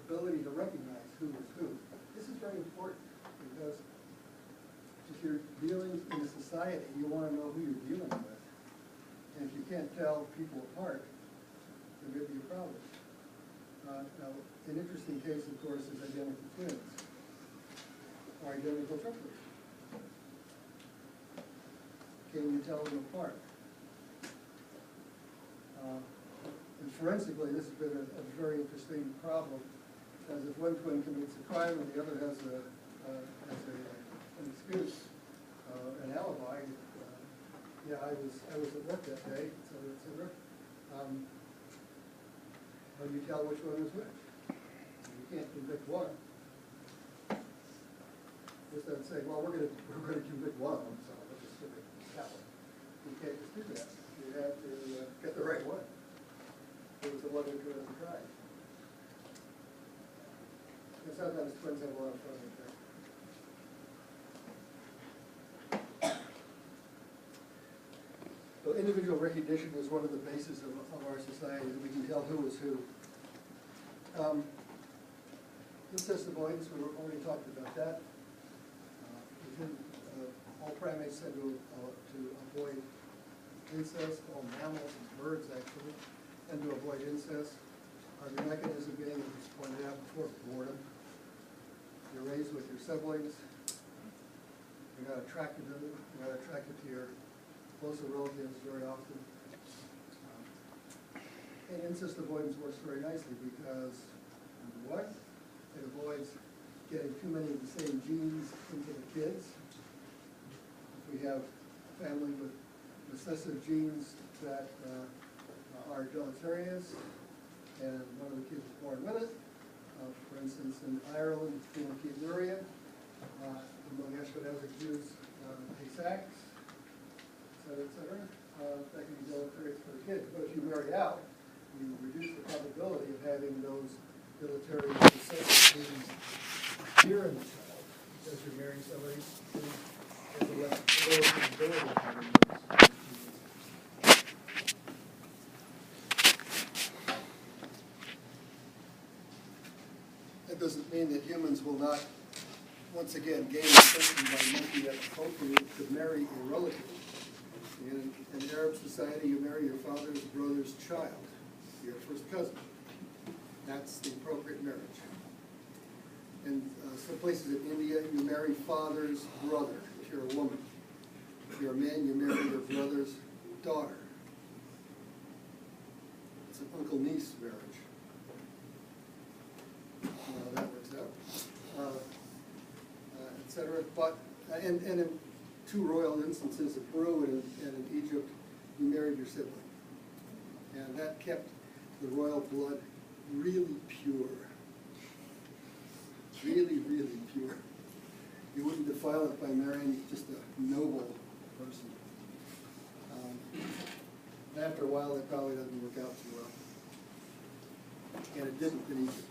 ability to recognize who is who. This is very important because if you're dealing in a society, you want to know who you're dealing with. And if you can't tell people apart, there may be a problem. Now, an interesting case, of course, is identical twins or identical triplets. Can you tell them apart? And forensically, this has been a very interesting problem, because if one twin commits a crime and the other has an excuse, an alibi, yeah, I was at work that day, et cetera, et cetera. How do you tell which one is which? You can't convict one. Just don't say, well, we're going to convict one of them, so let's just convict that one. You can't just do that. You have to get the right one. It was the one who committed the crime. And sometimes twins have a lot of fun with that. So individual recognition is one of the bases of our society, that we can tell who is who. Incest avoidance, we already talked about that. All primates tend to avoid incest, all mammals and birds actually tend to avoid incest. The mechanism being, as was pointed out before, boredom. You're raised with your siblings. You're not attracted to them. You're not attracted to your closer relatives very often. And incest avoidance works very nicely because, number one, it avoids getting too many of the same genes into the kids. If we have a family with recessive genes that are deleterious, and one of the kids is born with it, for instance, in Ireland, phenylketonuria, among Ashkenazic Jews, Tay-Sachs, et cetera, that can be deleterious for the kids. But if you marry out, you reduce the probability of having those deleterious recessive genes appear in the child, because you're marrying somebody who has a less lower probability of having those genes. That doesn't mean that humans will not, once again, gain the certainty by making it appropriate to marry a relative. In Arab society, you marry your father's brother's child, your first cousin. That's the appropriate marriage. In some places in India, you marry father's brother, if you're a woman. If you're a man, you marry your brother's daughter. It's an uncle-niece marriage. That works out, etc. But and in two royal instances of Peru and in Egypt, you married your sibling, and that kept the royal blood really pure, really, really pure. You wouldn't defile it by marrying just a noble person. And after a while, it probably doesn't work out too well, and it didn't in Egypt.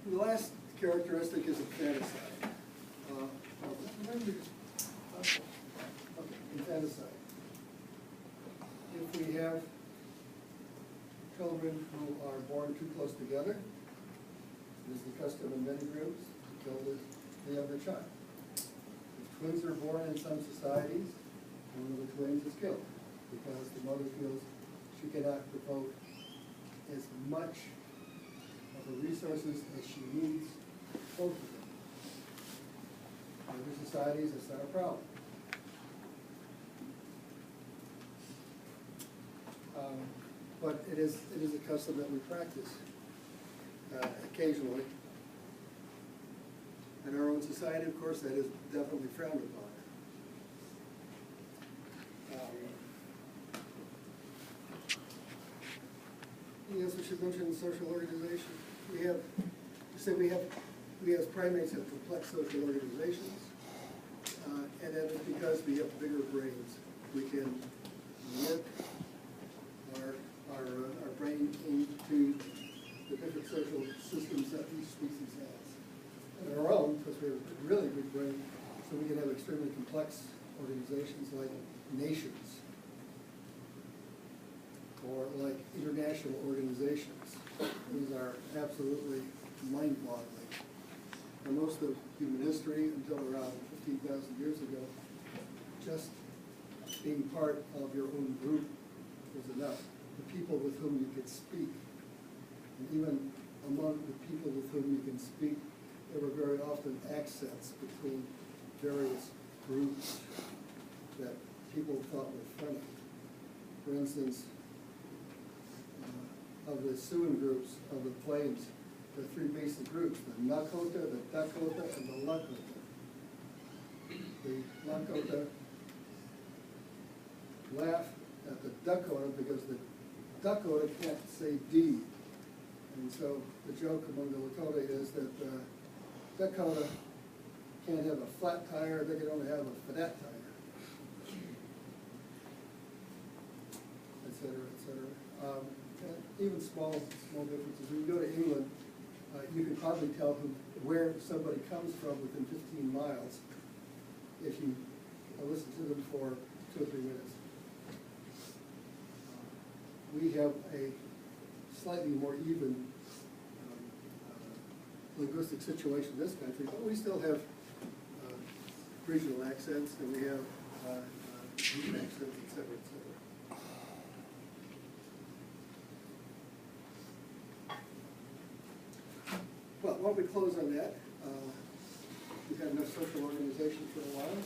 The last characteristic is infanticide. Infanticide. If we have children who are born too close together, it is the custom in many groups to kill the other child. If twins are born in some societies, one of the twins is killed because the mother feels she cannot devote as much of her resources as she needs to both of them. In other societies, it's not a problem. But it is a custom that we practice occasionally. In our own society, of course, that is definitely frowned upon. Anything else we should mention in social organization? We as primates have complex social organizations, and that is because we have bigger brains. We can work our brain into the different social systems that each species has. And our own, because we have a really big brain, so we can have extremely complex organizations like nations. or like international organizations. These are absolutely mind-boggling. And most of human history, until around 15,000 years ago, just being part of your own group was enough. The people with whom you could speak. And even among the people with whom you can speak, there were very often accents between various groups that people thought were funny. For instance, of the Siouan groups of the plains, there are three basic groups: the Nakota, the Dakota, and the Lakota. The Lakota laugh at the Dakota because the Dakota can't say D. And so the joke among the Lakota is that Dakota can't have a flat tire, they can only have a flat tire, et cetera, et cetera. And even small differences. When you go to England, you can probably tell where somebody comes from within 15 miles if you listen to them for 2 or 3 minutes. We have a slightly more even linguistic situation in this country, but we still have regional accents, and we have group accents, et cetera, et cetera. Well, why don't we close on that? We've had enough social organization for a while.